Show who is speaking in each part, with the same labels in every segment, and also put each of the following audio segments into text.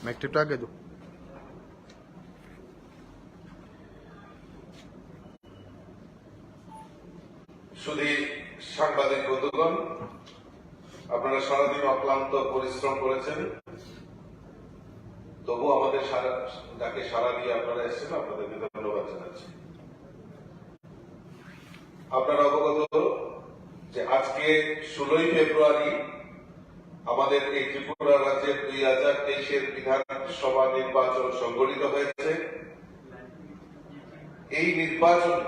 Speaker 1: Matric आगे दो।
Speaker 2: শুধু সাংবাদিক বন্ধুগণ, আপনারা সারাদিন অক্লান্ত পরিশ্রম করেছেন, তবু আমাদের ডাকে সারা দিয়ে আপনারা এসেছেন, আপনাদেরকে ধন্যবাদ জানাচ্ছি। আপনারা অবগত যে আজকে 16ই ফেব্রুয়ারি আমাদের এই ত্রিপুরা রাজ্যের 2023-এর বিধানসভা নির্বাচন সংগঠিত হয়েছে। এই নির্বাচন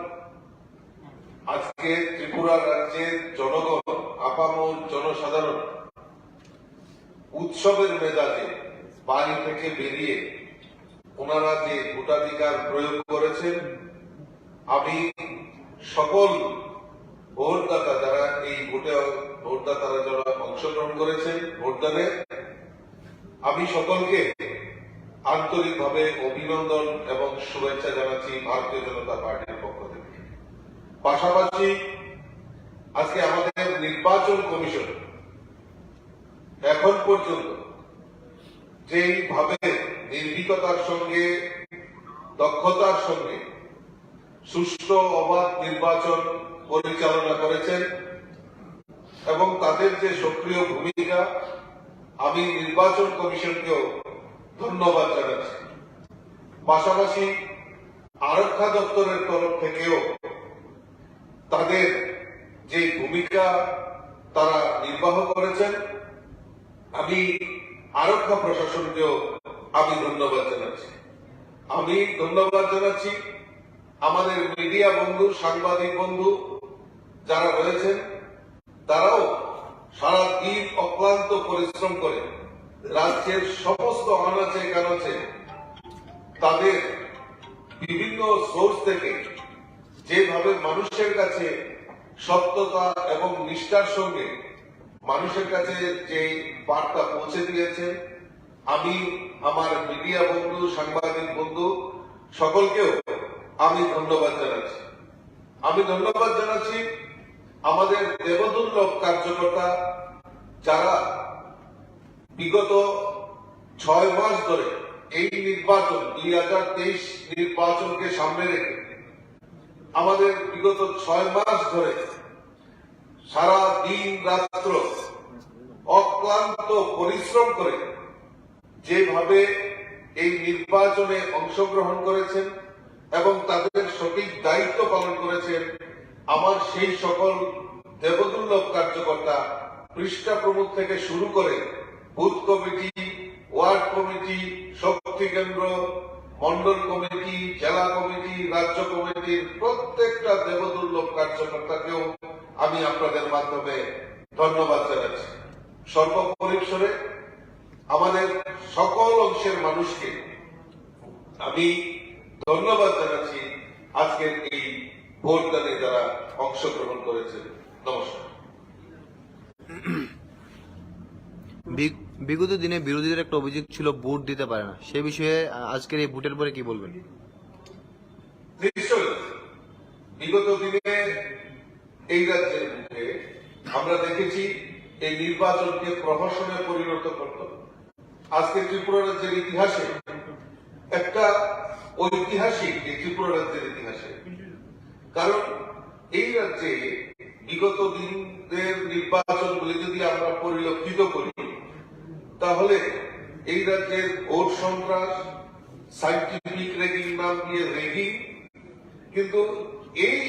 Speaker 2: আজকে ত্রিপুরা রাজ্যের জনগণ, আপামর জনসাধারণ উৎসবের মেজাজে বাড়ি থেকে বেরিয়ে ওনারা যে ভোটাধিকার প্রয়োগ করেছেন, আমি সকল ভোটদাতা যারা এই ভোটদাতারা যারা অংশগ্রহণ করেছেন ভোটদানে, আমি সকলকে আন্তরিকভাবে অভিনন্দন এবং শুভেচ্ছা জানাচ্ছি ভারতীয় জনতা পার্টির পক্ষ থেকে। পাশাপাশি আজকে আমাদের নির্বাচন কমিশন এখন পর্যন্ত যেইভাবে নির্ভীকতার সঙ্গে, দক্ষতার সঙ্গে সুষ্ঠু অবাধ নির্বাচন পরিচালনা করেছেন এবং তাদের যে সক্রিয় ভূমিকা, আমি নির্বাচন কমিশনকেও ধন্যবাদ জানাচ্ছি। পাশাপাশি আরক্ষা দপ্তরের তরফ থেকেও তাদের যে ভূমিকা তারা নির্বাহ করেছেন, আমি আরক্ষা প্রশাসনকেও আমি ধন্যবাদ জানাচ্ছি। আমি ধন্যবাদ জানাচ্ছি আমাদের মিডিয়া বন্ধু, সাংবাদিক বন্ধু যারা রয়েছেন, তারাও সারা দিন অক্লান্ত পরিশ্রম করে রাজ্যের সমস্ত আনাচে কানাচে তাদের বিভিন্ন সোর্স থেকে যেভাবে মানুষের কাছে সত্যতা এবং নিষ্ঠার সঙ্গে মানুষের কাছে যে বার্তা পৌঁছে দিয়েছেন, আমি আমার মিডিয়া বন্ধু, সাংবাদিক বন্ধু সকলকেও আমি ধন্যবাদ জানাচ্ছি। আমি ধন্যবাদ জানাচ্ছি আমাদের দেবদুর্লভ কার্যকর্তা যারা বিগত 6 মাস ধরে এই নির্বাচন 2023 নির্বাচনকে সামনে রেখে আমাদের বিগত 6 মাস ধরে সারা দিন রাত্র অক্লান্ত পরিশ্রম করে যেভাবে এই নির্বাচনে অংশগ্রহণ করেছেন এবং তাদের সঠিক দায়িত্ব পালন করেছেন, আমার সেই সকল দেবদুর্লভ কার্যকর্তা পৃষ্ঠা প্রমুখ থেকে শুরু করে বুথ কমিটি, ওয়ার্ড কমিটি, শক্তি কেন্দ্র, মন্ডল কমিটি, জেলা কমিটি, রাজ্য কমিটির প্রত্যেকটা দেবদুর্লভ কার্যকর্তাকেও আমি আপনাদের মাধ্যমে ধন্যবাদ জানাচ্ছি। সর্বপরিসরে আমাদের সকল অংশের মানুষকে আমি ধন্যবাদ জানাচ্ছি আজকের এই ভোটদানে যারা অংশগ্রহণ করেছেন। নমস্কার।
Speaker 1: বিগত দিনে বিরোধীদের একটা অভিযোগ ছিল ভোট দিতে পারে না, সে বিষয়ে আজকের এই ভোটের পরে কি বলবেন?
Speaker 2: নিশ্চয় বিগত দিনে এই রাজ্যের মধ্যে আমরা দেখেছি এই নির্বাচনকে প্রহসনে পরিণত করত। আজকে ত্রিপুরা রাজ্যের ইতিহাসে একটা ঐতিহাসিক এই ত্রিপুরা রাজ্যের ইতিহাসে, কারণ এই রাজ্যে বিগত দিনের নির্বাচনগুলি যদি আমরা পরিলক্ষিত করি তাহলে এই রাজ্যের ভোট সন্ত্রাস, সাইন্টিফিক রেগিং নাম দিয়ে রেগিং, কিন্তু এই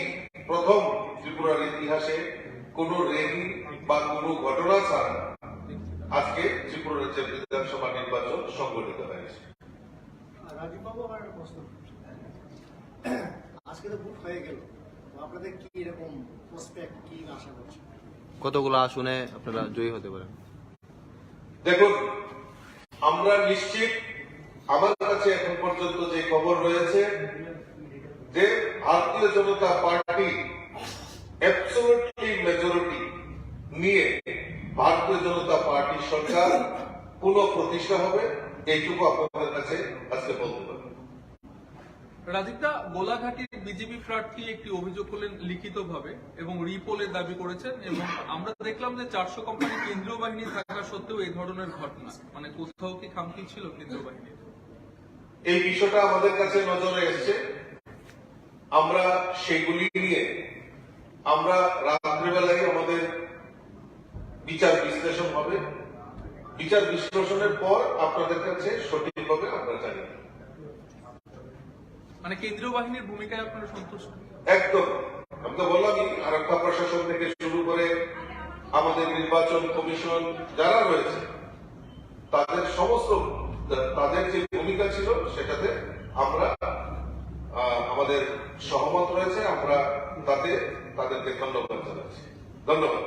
Speaker 2: প্রথম ত্রিপুরার ইতিহাসে কোন রেগিং বা কোন ঘটনা ছাড়া আজকে ত্রিপুরা রাজ্যের বিধানসভা নির্বাচন সংগঠিত হয়েছে।
Speaker 3: রাজীববাবু, আমার একটা প্রশ্ন, আজকে তো ভোট হয়ে গেল, আপনাদের কি এরকম প্রসপেক্ট, কি আশা করছেন?
Speaker 1: কতগুলো আসনে আপনারা জয়ী হতে পারেন?
Speaker 2: দেখুন, আমরা নিশ্চিত, আমার কাছে এখন পর্যন্ত যে খবর রয়েছে যে ভারতীয় জনতা পার্টি অ্যাবসলিউটলি মেজরিটি নিয়ে ভারতীয় জনতা পার্টি সরকার পুনঃ প্রতিষ্ঠা হবে, এইটুকু আপনাদের কাছে আজকে বলতে পারি।
Speaker 4: রাজীবদা, গোলাঘাটির বিজেপি প্রার্থী একটি অভিযোগ করলেন লিখিতভাবে এবং রিপোলের দাবি করেছেন, এবং আমরা দেখলাম যে 400 কোম্পানি কেন্দ্রীয় বাহিনী থাকা সত্ত্বেও এই ধরনের ঘটনা, মানে কোথাও কি খামতি ছিল কেন্দ্রীয় বাহিনীর?
Speaker 2: এই বিষয়টা আমাদের কাছে নজরে এসছে, আমরা সেগুলি নিয়ে আমরা রাত্রিবেলায় আমাদের বিচার বিশ্লেষণ হবে, বিচার বিশ্লেষণের পর আপনাদের কাছে সঠিকভাবে আমরা জানি।
Speaker 4: মানে কেন্দ্রীয় বাহিনীর ভূমিকায় আপনারা সন্তুষ্ট?
Speaker 2: একদম, আমি তো বললামই, আরক্ষা প্রশাসন থেকে শুরু করে আমাদের নির্বাচন কমিশন যারা রয়েছে তাদের সমস্ত তাদের যে ভূমিকা ছিল সেটাতে আমরা আমাদের সহমত রয়েছে, আমরা তাতে তাদেরকে ধন্যবাদ জানাচ্ছি। ধন্যবাদ।